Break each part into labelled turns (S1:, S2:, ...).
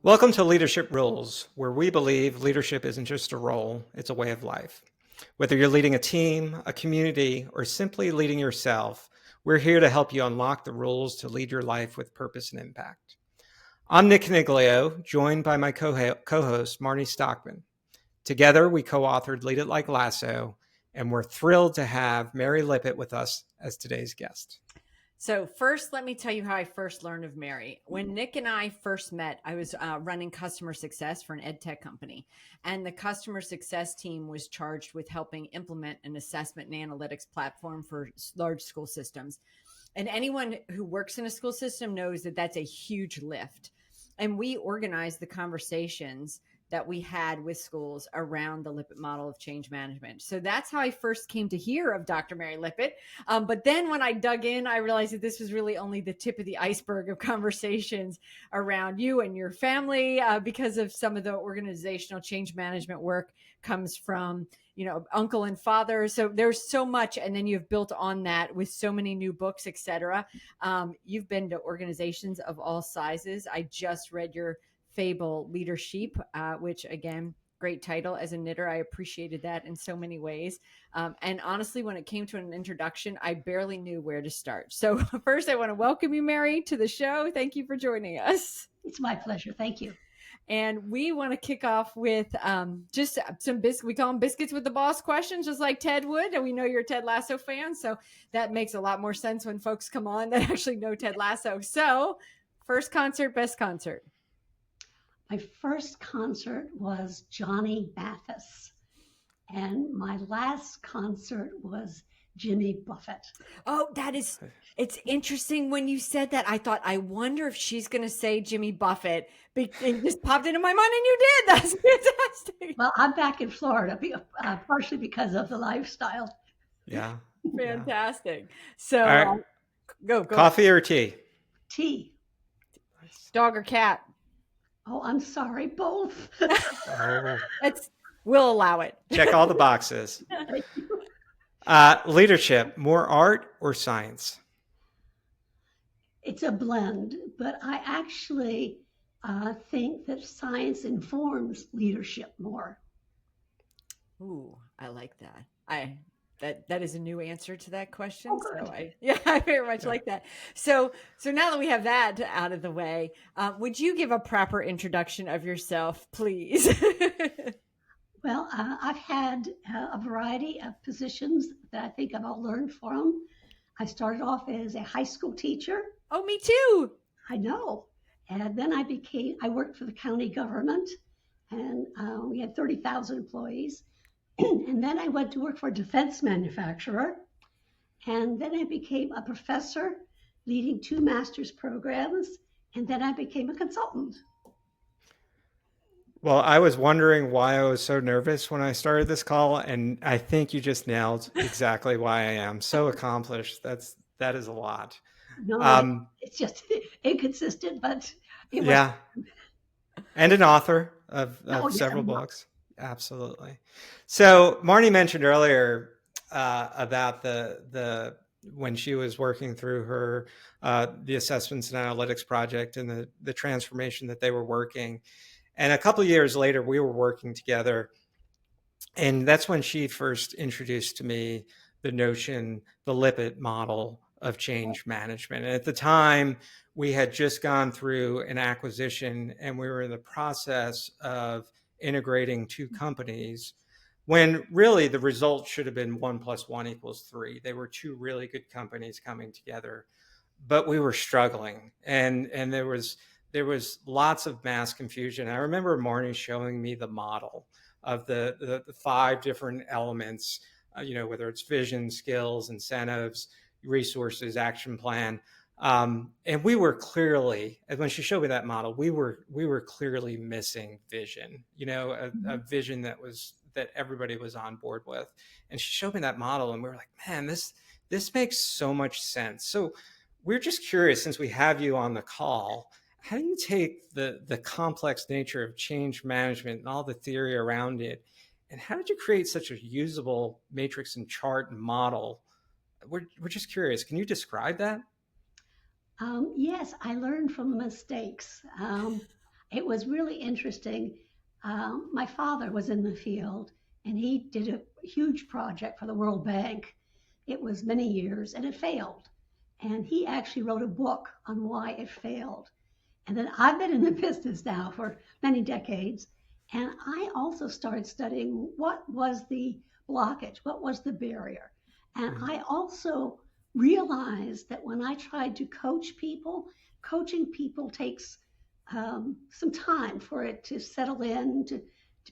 S1: Welcome to Leadership Rules, where we believe leadership isn't just a role, it's a way of life. Whether you're leading a team, a community, or simply leading yourself, we're here to help you unlock the rules to lead your life with purpose and impact. I'm Nick Caniglio, joined by my co-host, Marnie Stockman. Together, we co-authored Lead It Like Lasso, and we're thrilled to have Mary Lippitt with us as today's guest.
S2: So first, let me tell you how I first learned of Mary. When Nick and I first met, I was running customer success for an ed tech company. And the customer success team was charged with helping implement an assessment and analytics platform for large school systems. And anyone who works in a school system knows that that's a huge lift. And we organized the conversations that we had with schools around the Lippitt model of change management. So that's how I first came to hear of Dr. Mary Lippitt. But then when I dug in, I realized that this was really only the tip of the iceberg of conversations around you and your family, because of some of the organizational change management work comes from, uncle and father. So there's so much. And then you've built on that with so many new books, et cetera. You've been to organizations of all sizes. I just read your Fable Leadership, which again, great title. As a knitter, I appreciated that in so many ways. And honestly, when it came to an introduction, I barely knew where to start. So first, I want to welcome you, Mary, to the show. Thank you for joining us.
S3: It's my pleasure. Thank you.
S2: And we want to kick off with just some biscuits. We call them biscuits with the boss questions, just like Ted would. And we know you're a Ted Lasso fan. So that makes a lot more sense when folks come on that actually know Ted Lasso. So first concert, best concert.
S3: My first concert was Johnny Mathis, and my last concert was Jimmy Buffett.
S2: Oh, it's interesting when you said that. I thought, I wonder if she's going to say Jimmy Buffett. It just popped into my mind and you did. That's fantastic.
S3: Well, I'm back in Florida, partially because of the lifestyle.
S1: Yeah.
S2: Fantastic. So
S1: right.
S2: Go.
S1: Coffee or tea?
S3: Tea.
S2: Dog or cat?
S3: Oh, I'm sorry, both.
S2: We'll allow it.
S1: Check all the boxes. Leadership, more art or science?
S3: It's a blend, but I actually think that science informs leadership more.
S2: Ooh, I like that. That is a new answer to that question.
S3: Oh,
S2: so I very much like that. So now that we have that out of the way, would you give a proper introduction of yourself, please?
S3: Well, I've had a variety of positions that I think I've all learned from. I started off as a high school teacher.
S2: Oh, me too.
S3: I know. And then I worked for the county government, and we had 30,000 employees. And then I went to work for a defense manufacturer. And then I became a professor leading 2 master's programs. And then I became a consultant.
S1: Well, I was wondering why I was so nervous when I started this call. And I think you just nailed exactly why I am so accomplished. That is a lot.
S3: No, it's just inconsistent, but it was.
S1: Yeah. And an author of several
S3: yeah.
S1: books. Absolutely. So Marnie mentioned earlier about the when she was working through her the assessments and analytics project and the transformation that they were working. And a couple of years later, we were working together. And that's when she first introduced to me the notion, the Lippitt model of change management. And at the time, we had just gone through an acquisition and we were in the process of integrating 2 companies when really the result should have been 1 + 1 = 3. They were 2 really good companies coming together, but we were struggling and there was lots of mass confusion. I remember Marnie showing me the model of the 5 different elements, whether it's vision, skills, incentives, resources, action plan. And we were clearly, when she showed me that model, we were clearly missing vision, a vision that everybody was on board with. And she showed me that model and we were like, man, this makes so much sense. So we're just curious, since we have you on the call, how do you take the complex nature of change management and all the theory around it, and how did you create such a usable matrix and chart and model? We're just curious. Can you describe that?
S3: Yes, I learned from mistakes. it was really interesting. My father was in the field, and he did a huge project for the World Bank. It was many years, and it failed. And he actually wrote a book on why it failed. And then I've been in the business now for many decades, and I also started studying what was the blockage, what was the barrier. And I also realized that when I tried to coach people, coaching people takes some time for it to settle in, to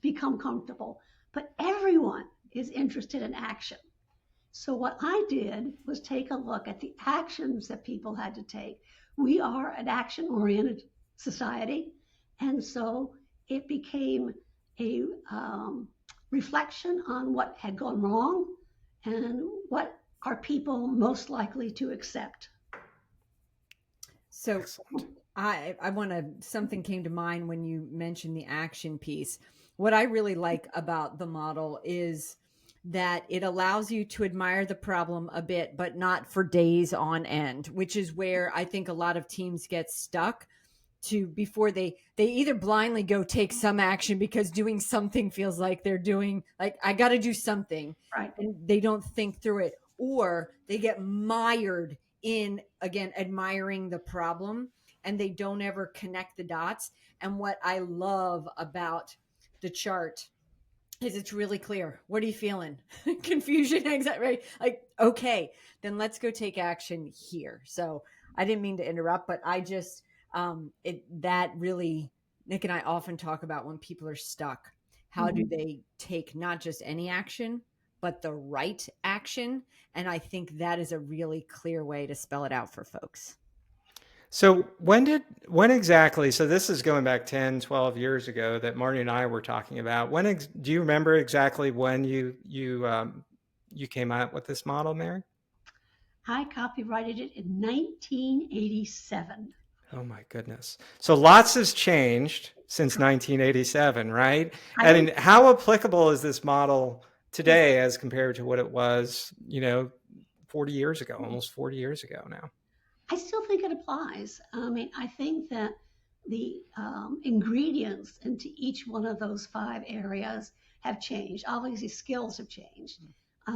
S3: become comfortable. But everyone is interested in action. So what I did was take a look at the actions that people had to take. We are an action-oriented society, and so it became a reflection on what had gone wrong and what are people most likely to accept.
S2: So I want to, something came to mind when you mentioned the action piece. What I really like about the model is that it allows you to admire the problem a bit, but not for days on end, which is where I think a lot of teams get stuck to before they either blindly go take some action because doing something feels like they're doing, like, I got to do something,
S3: Right.
S2: and they don't think through it, or they get mired in, again, admiring the problem, and they don't ever connect the dots. And what I love about the chart is it's really clear. What are you feeling? Confusion, anxiety, right? Like, okay, then let's go take action here. So I didn't mean to interrupt, but I just, that really, Nick and I often talk about when people are stuck, how do they take not just any action, but the right action? And I think that is a really clear way to spell it out for folks.
S1: So when exactly, so this is going back 10, 12 years ago that Marnie and I were talking about. Do you remember exactly when you came out with this model, Mary?
S3: I copyrighted it in 1987.
S1: Oh my goodness. So lots has changed since 1987, right? And how applicable is this model today as compared to what it was, 40 years ago, almost 40 years ago now?
S3: I still think it applies. I mean, I think that the ingredients into each one of those 5 areas have changed. Obviously, skills have changed.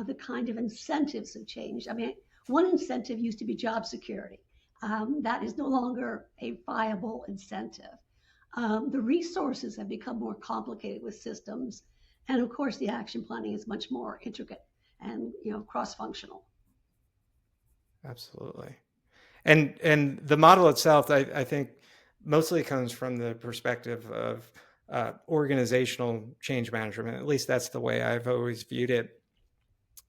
S3: The kind of incentives have changed. I mean, one incentive used to be job security. That is no longer a viable incentive. The resources have become more complicated with systems. And of course, the action planning is much more intricate and, cross-functional.
S1: Absolutely. And the model itself, I think, mostly comes from the perspective of organizational change management. At least that's the way I've always viewed it.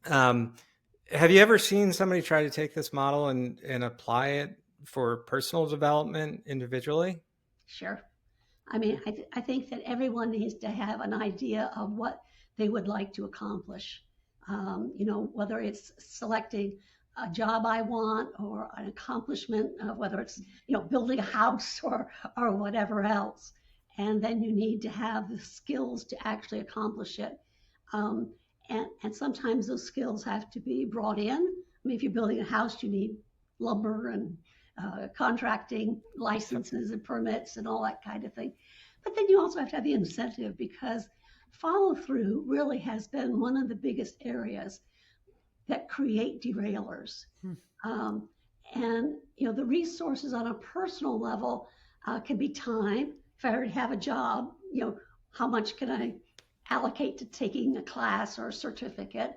S1: Have you ever seen somebody try to take this model and apply it for personal development individually?
S3: Sure. I mean, I think that everyone needs to have an idea of what they would like to accomplish. Whether it's selecting a job I want or an accomplishment, whether it's, building a house or whatever else. And then you need to have the skills to actually accomplish it. And sometimes those skills have to be brought in. I mean, if you're building a house, you need lumber and contracting licenses and permits and all that kind of thing. But then you also have to have the incentive, because follow through really has been one of the biggest areas that create derailers. And the resources on a personal level can be time. If I already have a job, how much can I allocate to taking a class or a certificate?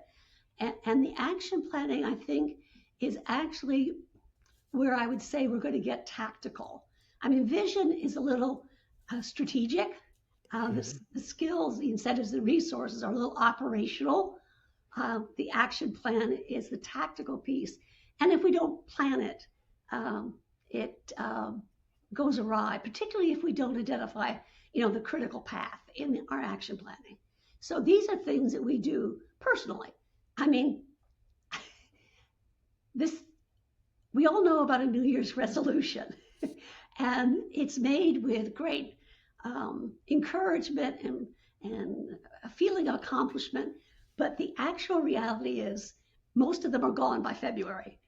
S3: And the action planning, I think, is actually where I would say we're going to get tactical. I mean, vision is a little strategic. The skills, the incentives, the resources are a little operational. The action plan is the tactical piece. And if we don't plan it, it goes awry, particularly if we don't identify, the critical path in our action planning. So these are things that we do personally. I mean, we all know about a New Year's resolution, and it's made with great encouragement and a feeling of accomplishment. But the actual reality is most of them are gone by February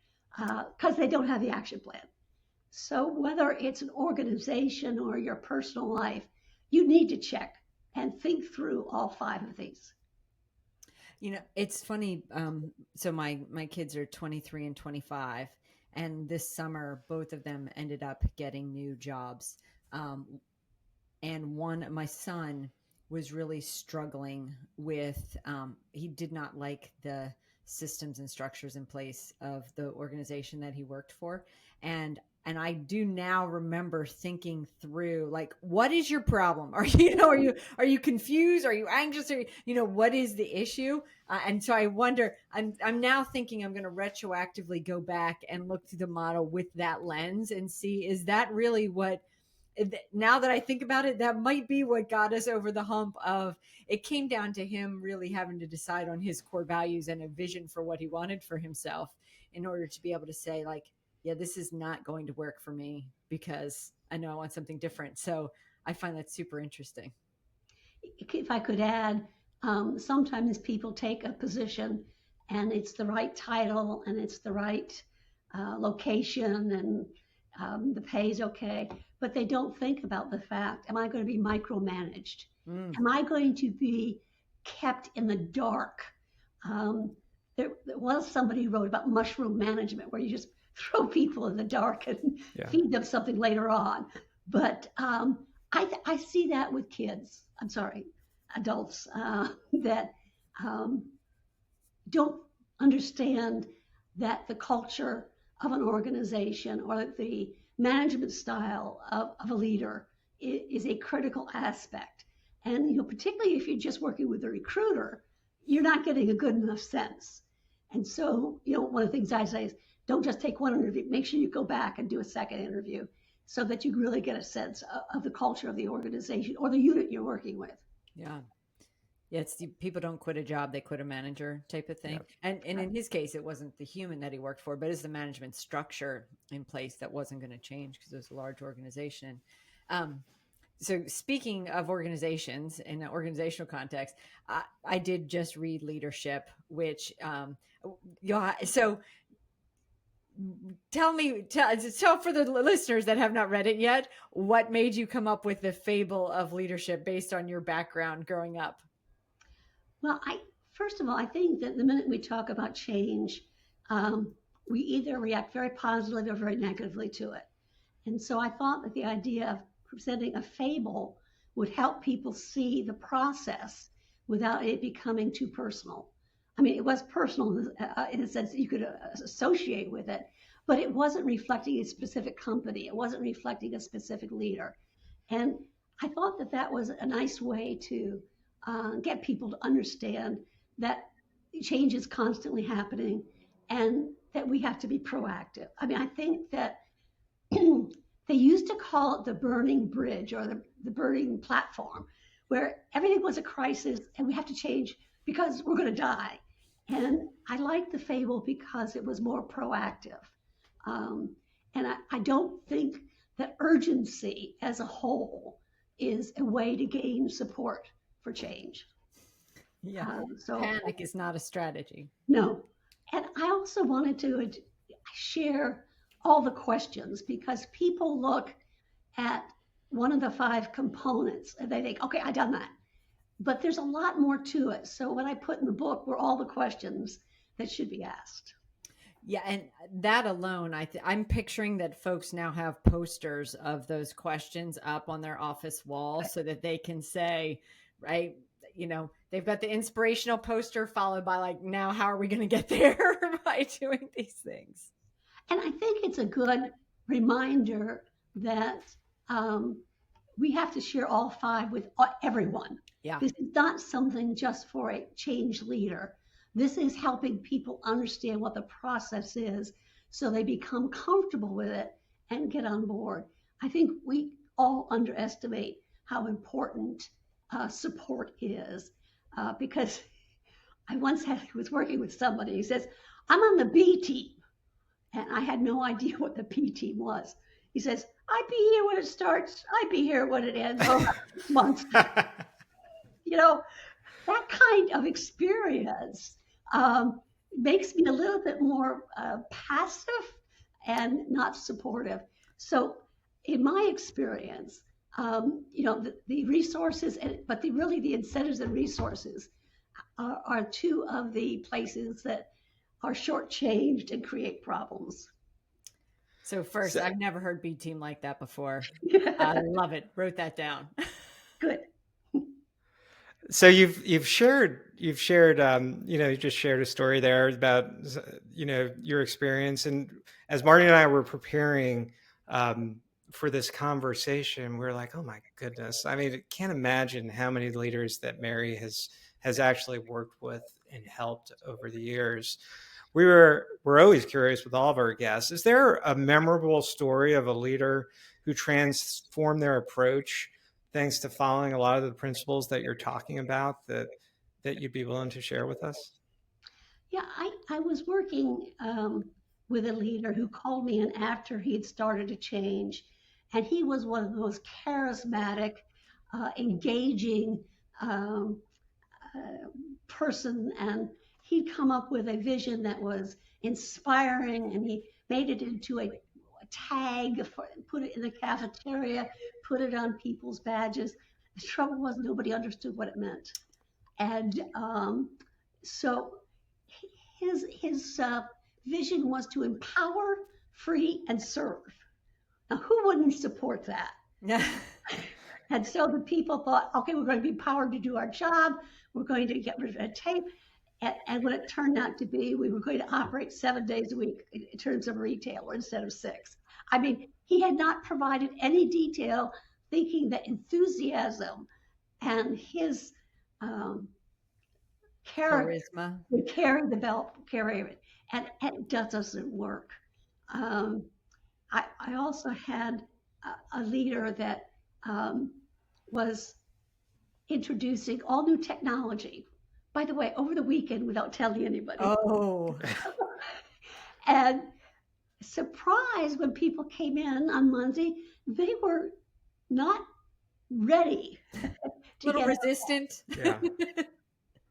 S3: because they don't have the action plan. So whether it's an organization or your personal life, you need to check and think through all 5 of these.
S2: It's funny. So my kids are 23 and 25, and this summer both of them ended up getting new jobs. And my son was really struggling with. He did not like the systems and structures in place of the organization that he worked for, and I do now remember thinking through, like, what is your problem? Are you confused? Are you anxious? What is the issue? And so I wonder, I'm now thinking I'm going to retroactively go back and look through the model with that lens and see, is that really what, now that I think about it, that might be what got us over the hump of, it came down to him really having to decide on his core values and a vision for what he wanted for himself in order to be able to say, like, yeah, this is not going to work for me because I know I want something different. So I find that super interesting.
S3: If I could add, sometimes people take a position and it's the right title and it's the right location and the pay is okay, but they don't think about the fact, am I going to be micromanaged? Am I going to be kept in the dark? There was somebody who wrote about mushroom management, where you just throw people in the dark and feed them something later on. But I see that with kids. I'm sorry, adults that don't understand that the culture of an organization or the management style of a leader is a critical aspect. And particularly if you're just working with a recruiter, you're not getting a good enough sense. And so, one of the things I say is, don't just take one interview. Make sure you go back and do a second interview so that you really get a sense of the culture of the organization or the unit you're working with.
S2: Yeah. Yeah, it's people don't quit a job, they quit a manager type of thing. Yep. And in his case, it wasn't the human that he worked for, but it's the management structure in place that wasn't going to change because it was a large organization. So speaking of organizations in an organizational context, I did just read Leadership, which so tell for the listeners that have not read it yet, what made you come up with the fable of leadership based on your background growing up?
S3: Well, first of all, I think that the minute we talk about change, we either react very positively or very negatively to it. And so I thought that the idea of presenting a fable would help people see the process without it becoming too personal. I mean, it was personal in the sense that you could associate with it, but it wasn't reflecting a specific company. It wasn't reflecting a specific leader. And I thought that that was a nice way to get people to understand that change is constantly happening and that we have to be proactive. I mean, I think that they used to call it the burning bridge or the burning platform, where everything was a crisis and we have to change because we're going to die. And I like the fable because it was more proactive. And I don't think that urgency as a whole is a way to gain support for change.
S2: Yeah, so panic is not a strategy.
S3: No. And I also wanted to share all the questions, because people look at one of the 5 components and they think, okay, I've done that. But there's a lot more to it. So what I put in the book were all the questions that should be asked.
S2: Yeah, and that alone, I'm picturing that folks now have posters of those questions up on their office wall so that they can say, right, they've got the inspirational poster followed by, like, now how are we going to get there by doing these things?
S3: And I think it's a good reminder that we have to share all 5 with everyone.
S2: Yeah.
S3: This is not something just for a change leader. This is helping people understand what the process is so they become comfortable with it and get on board. I think we all underestimate how important support is, because I once was working with somebody who says, I'm on the B team. And I had no idea what the P team was. He says, I'd be here when it starts. I'd be here when it ends. Oh, months. That kind of experience makes me a little bit more passive and not supportive. So in my experience, the resources, but really the incentives and resources are two of the places that are shortchanged and create problems.
S2: So first,
S1: So,
S2: I've never heard B team like that before. I love it. Wrote that down.
S3: Good.
S1: so you've shared you just shared a story there about your experience, and as Marty and I were preparing for this conversation, we are like, oh my goodness, I mean, I can't imagine how many leaders that Mary has actually worked with and helped over the years. We're always curious with all of our guests, is there a memorable story of a leader who transformed their approach thanks to following a lot of the principles that you're talking about that you'd be willing to share with us?
S3: Yeah, I was working with a leader who called me in after he had started to change. And he was one of the most charismatic, engaging um, person. And he'd come up with a vision that was inspiring, and he made it into a tag, put it in the cafeteria, put it on people's badges. The trouble was nobody understood what it meant. And so his vision was to empower, free, and serve. Now, who wouldn't support that?
S2: Yeah.
S3: And so the people thought, okay, we're going to be empowered to do our job. We're going to get rid of red tape. And what it turned out to be, we were going to operate 7 days a week in terms of retail instead of 6. I mean, he had not provided any detail, thinking that enthusiasm and his character
S2: Charisma.
S3: would carry the belt, carry it, and it just doesn't work. I also had a leader that was introducing all new technology. By the way, over the weekend without telling anybody.
S2: Oh,
S3: And surprised when people came in on Monday, they were not ready
S2: a
S3: to
S2: little
S3: get
S2: resistant.
S1: Yeah.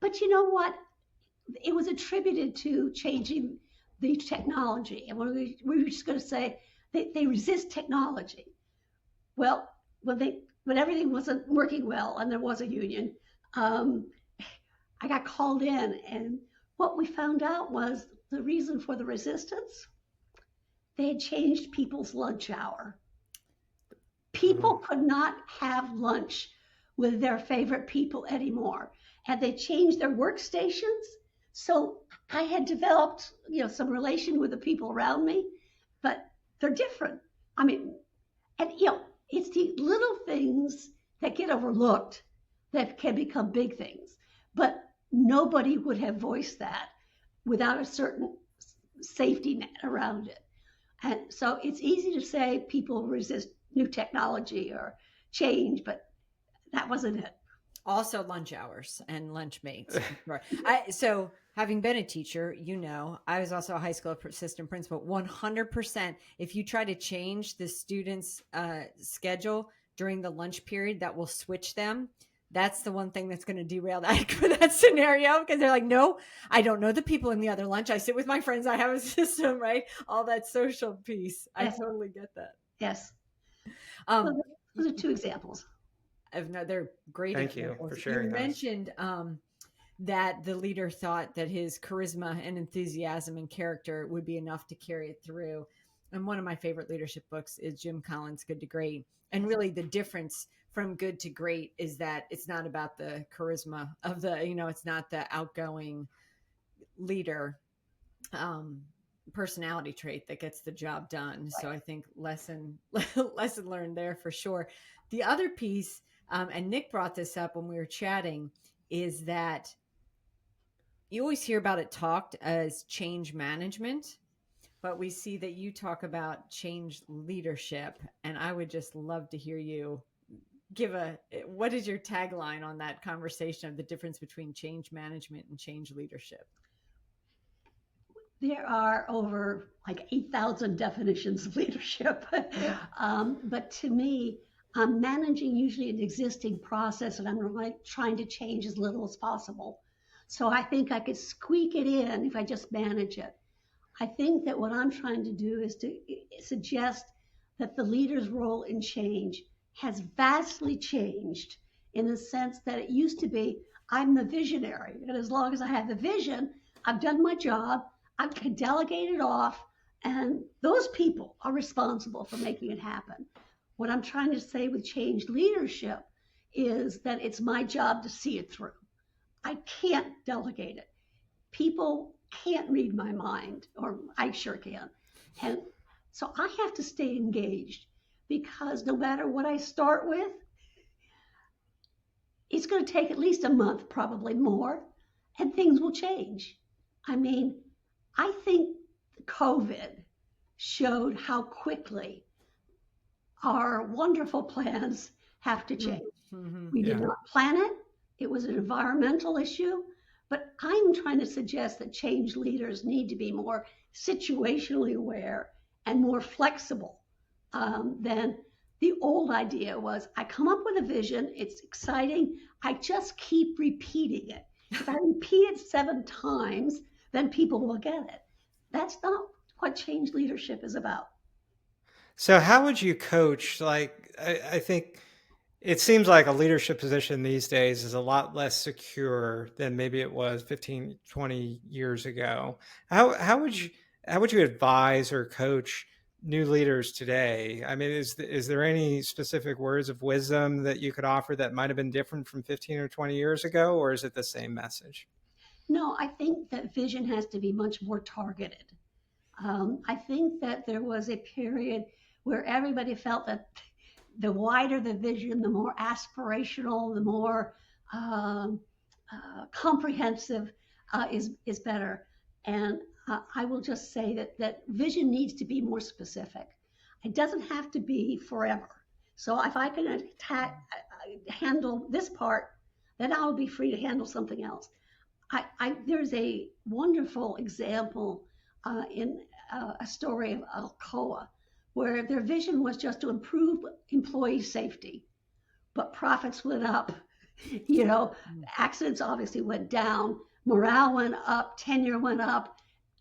S3: But you know what? It was attributed to changing the technology. And we were just going to say they resist technology. Well, when everything wasn't working well and there was a union, I got called in, and what we found out was the reason for the resistance. They had changed people's lunch hour. People could not have lunch with their favorite people anymore, and they changed their workstations. So I had developed, some relation with the people around me, but they're different. I mean, and it's the little things that get overlooked that can become big things. But nobody would have voiced that without a certain safety net around it. And so it's easy to say people resist new technology or change, but that wasn't it.
S2: Also lunch hours and lunch mates. So having been a teacher, I was also a high school assistant principal. 100%, if you try to change the students' schedule during the lunch period, that will switch them. That's the one thing that's going to derail that for that scenario, because they're like, no, I don't know the people in the other lunch. I sit with my friends. I have a system, right? All that social piece. I totally get that.
S3: Yes.
S2: So
S3: those are two examples.
S2: They're great.
S1: Thank you for sharing
S2: You
S1: those.
S2: mentioned that the leader thought that his charisma and enthusiasm and character would be enough to carry it through. And one of my favorite leadership books is Jim Collins' Good to Great. And really the difference from good to great is that it's not about the charisma of it's not the outgoing leader personality trait that gets the job done. Right. So I think lesson learned there for sure. The other piece, and Nick brought this up when we were chatting, is that you always hear about it talked as change management, but we see that you talk about change leadership. And I would just love to hear you what is your tagline on that conversation of the difference between change management and change leadership?
S3: There are over 8,000 definitions of leadership. But to me, I'm managing usually an existing process, and I'm trying to change as little as possible. So I think I could squeak it in if I just manage it. I think that what I'm trying to do is to suggest that the leader's role in change has vastly changed in the sense that it used to be, I'm the visionary. And as long as I have the vision, I've done my job, I can delegate it off, and those people are responsible for making it happen. What I'm trying to say with change leadership is that it's my job to see it through. I can't delegate it. People can't read my mind, or I sure can. And so I have to stay engaged, because no matter what I start with, it's going to take at least a month, probably more, and things will change. I mean, I think COVID showed how quickly our wonderful plans have to change.
S2: Mm-hmm.
S3: We did not plan it. It was an environmental issue. But I'm trying to suggest that change leaders need to be more situationally aware and more flexible than the old idea was. I come up with a vision, it's exciting, I just keep repeating it. If I repeat it 7 times, then people will get it. That's not what change leadership is about.
S1: So how would you coach? Like, I think it seems like a leadership position these days is a lot less secure than maybe it was 15, 20 years ago. How would you advise or coach new leaders today? I mean, is there any specific words of wisdom that you could offer that might have been different from 15 or 20 years ago, or is it the same message?
S3: No, I think that vision has to be much more targeted. I think that there was a period where everybody felt that the wider the vision, the more aspirational, the more comprehensive is better. And I will just say that vision needs to be more specific. It doesn't have to be forever. So if I can handle this part, then I'll be free to handle something else. There's a wonderful example in a story of Alcoa, where their vision was just to improve employee safety, but profits went up. Accidents obviously went down, morale went up, tenure went up.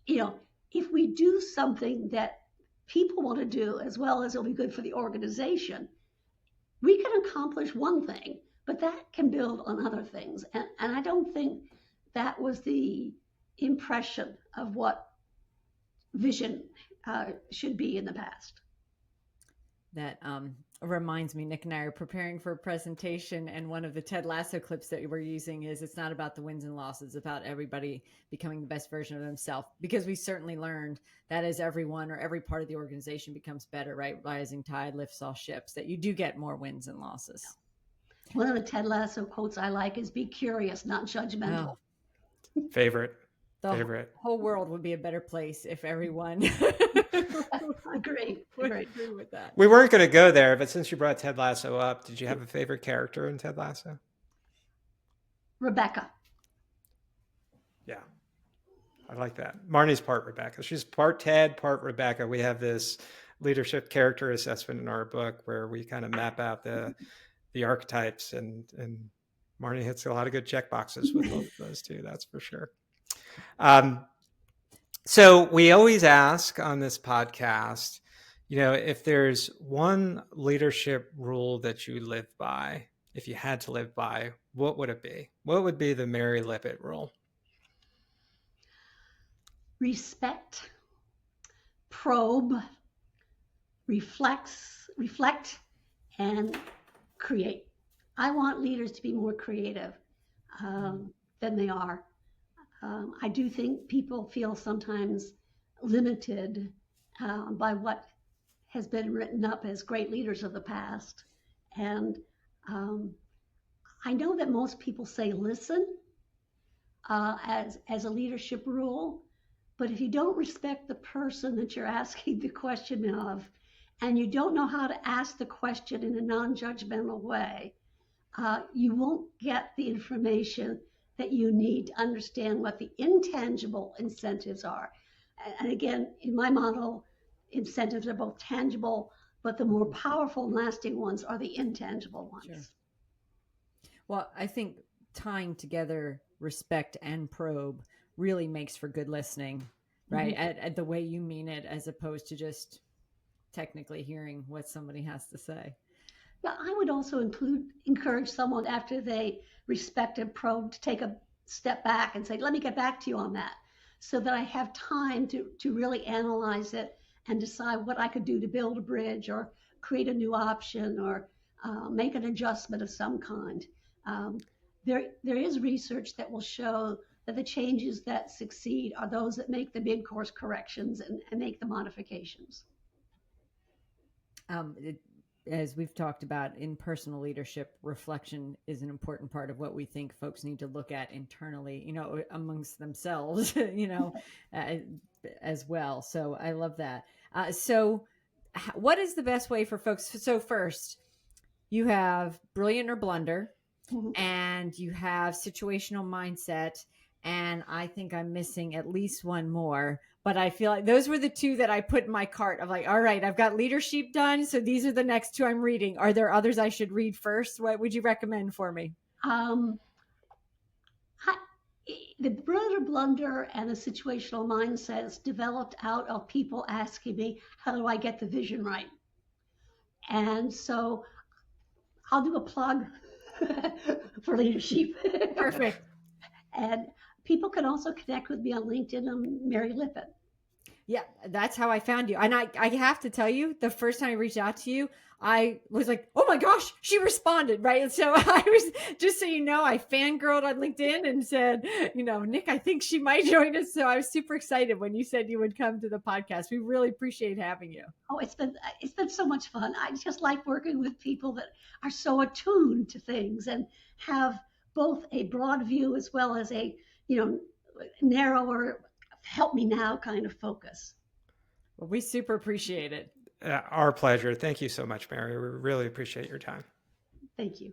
S3: If we do something that people want to do as well as it'll be good for the organization, we can accomplish one thing, but that can build on other things. And I don't think that was the impression of what vision should be in the past.
S2: That reminds me, Nick and I are preparing for a presentation, and one of the Ted Lasso clips that we're using is, it's not about the wins and losses, it's about everybody becoming the best version of themselves, because we certainly learned that as everyone or every part of the organization becomes better, right? Rising tide lifts all ships, that you do get more wins and losses.
S3: One of the Ted Lasso quotes I like is, be curious, not judgmental.
S1: Favorite.
S2: The whole world would be a better place if everyone
S3: Agree
S2: with that.
S1: We weren't going to go there, but since you brought Ted Lasso up, did you have a favorite character in Ted Lasso?
S3: Rebecca.
S1: Yeah, I like that. Marnie's part Rebecca. She's part Ted, part Rebecca. We have this leadership character assessment in our book where we kind of map out the archetypes, and Marnie hits a lot of good check boxes with both of those two. That's for sure. So we always ask on this podcast, if there's one leadership rule that you live by, if you had to live by, what would it be? What would be the Mary Lippitt rule?
S3: Respect, probe, reflect, and create. I want leaders to be more creative than they are. I do think people feel sometimes limited by what has been written up as great leaders of the past. And I know that most people say listen as a leadership rule, but if you don't respect the person that you're asking the question of, and you don't know how to ask the question in a non-judgmental way, you won't get the information that you need to understand what the intangible incentives are. And again, in my model, incentives are both tangible, but the more powerful and lasting ones are the intangible ones.
S2: Sure. Well, I think tying together respect and probe really makes for good listening, right? Mm-hmm. At the way you mean it, as opposed to just technically hearing what somebody has to say.
S3: Yeah, I would also encourage someone after they respect and probe to take a step back and say, let me get back to you on that, so that I have time to really analyze it and decide what I could do to build a bridge or create a new option or make an adjustment of some kind. There is research that will show that the changes that succeed are those that make the big course corrections and make the modifications.
S2: As we've talked about in personal leadership, reflection is an important part of what we think folks need to look at internally, amongst themselves, as well. So I love that. So what is the best way for folks? So first, you have brilliant or blunder, and you have situational mindset. And I think I'm missing at least one more, but I feel like those were the two that I put in my cart of like, all right, I've got leadership done. So these are the next two I'm reading. Are there others I should read first? What would you recommend for me?
S3: The brilliant blunder and the situational mindsets developed out of people asking me, how do I get the vision right? And so I'll do a plug for leadership.
S2: Perfect.
S3: And people can also connect with me on LinkedIn. I'm Mary Lippitt.
S2: Yeah, that's how I found you. And I have to tell you, the first time I reached out to you, I was like, oh my gosh, she responded, right? And so I was, just so you know, I fangirled on LinkedIn and said, Nick, I think she might join us. So I was super excited when you said you would come to the podcast. We really appreciate having you.
S3: Oh, it's been so much fun. I just like working with people that are so attuned to things and have both a broad view as well as a, narrower, help me now kind of focus.
S2: Well, we super appreciate it.
S1: Our pleasure. Thank you so much, Mary. We really appreciate your time.
S3: Thank you.